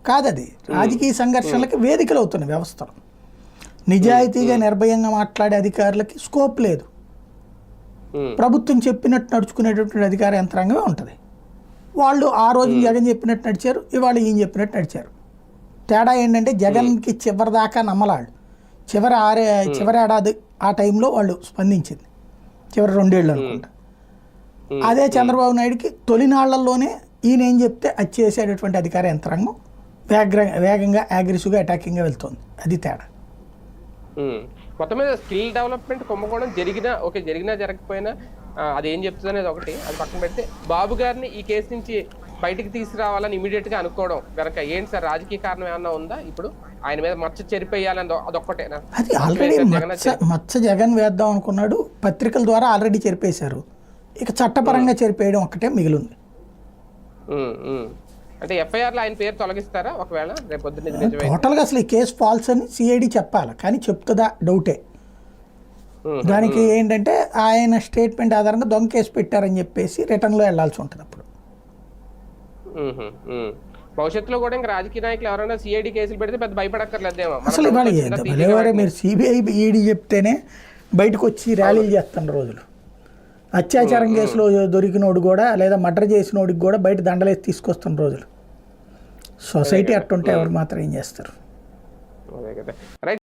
కాదది. రాజకీయ సంఘర్షణలకి వేదికలు అవుతున్నాయి వ్యవస్థలు. నిజాయితీగా నిర్భయంగా మాట్లాడే అధికారులకి స్కోప్ లేదు. ప్రభుత్వం చెప్పినట్టు నడుచుకునేటటువంటి అధికార యంత్రాంగమే ఉంటుంది. వాళ్ళు ఆ రోజు జగన్ చెప్పినట్టు నడిచారు, ఇవాళ ఈయన చెప్పినట్టు నడిచారు. తేడా ఏంటంటే జగన్కి చివరిదాకా నమ్మలాళ్ళు. చివరి ఏడాది ఆ టైంలో వాళ్ళు స్పందించింది, చివరి 2 ఏళ్ళు అనుకుంటా. అదే చంద్రబాబు నాయుడుకి తొలినాళ్లలోనే ఈయన ఏం చెప్తే అది చేసేటటువంటి అధికార యంత్రాంగం వేగంగా అగ్రెసివ్గా అటాకింగ్గా వెళ్తుంది. అది తేడా. మొత్తం మీద స్కిల్ డెవలప్మెంట్ కుంభకోణం జరిగినా జరగకపోయినా అది ఏం చెప్తుంది అనేది ఒకటి, అది పక్కన పెడితే బాబు గారిని ఈ కేసు నుంచి బయటికి తీసుకురావాలని ఇమీడియట్గా అనుకోవడం కనుక ఏంటి సార్, రాజకీయ కారణం ఏమన్నా ఉందా? ఇప్పుడు ఆయన మీద మచ్చ చెరిపేయాలని అదొక్కటేనా? అది ఆల్రెడీ మచ్చ జగన్ వేద్దాం అనుకున్నాడు, పత్రికల ద్వారా ఆల్రెడీ చెరిపేశారు. ఇక చట్టపరంగా చెరిపేయడం ఒక్కటే మిగిలింది. అంటే ఎఫ్ఐఆర్లో ఆయన పేరు తొలగిస్తారా ఒకవేళ రేపు పొద్దున్న? టోటల్గా అసలు ఈ కేసు ఫాల్స్ అని సిఐడి చెప్పాలి, కానీ చెప్తుందా డౌటే. దానికి ఏంటంటే ఆయన స్టేట్మెంట్ ఆధారంగా దొంగ కేసు పెట్టారని చెప్పేసి రిటర్న్లో వెళ్లాల్సి ఉంటుంది. అప్పుడు భవిష్యత్తులో కూడా ఇంకా రాజకీయ నాయకులు ఎవరైనా సిఐడి కేసులు పెడితే పెద్ద భయపడక్కర్లేదేమో అసలు. ఇవాళ మీరు సిబిఐ ఈడీ చెప్తేనే బయటకు వచ్చి ర్యాలీలు చేస్తున్న రోజులు. అత్యాచారం కేసులో దొరికినోడు కూడా లేదా మర్డర్ చేసినోడికి కూడా బయట దండలేసి తీసుకొస్తున్న రోజులు. సొసైటీ అట్టుంటే ఎవరు మాత్రం ఏం చేస్తారు?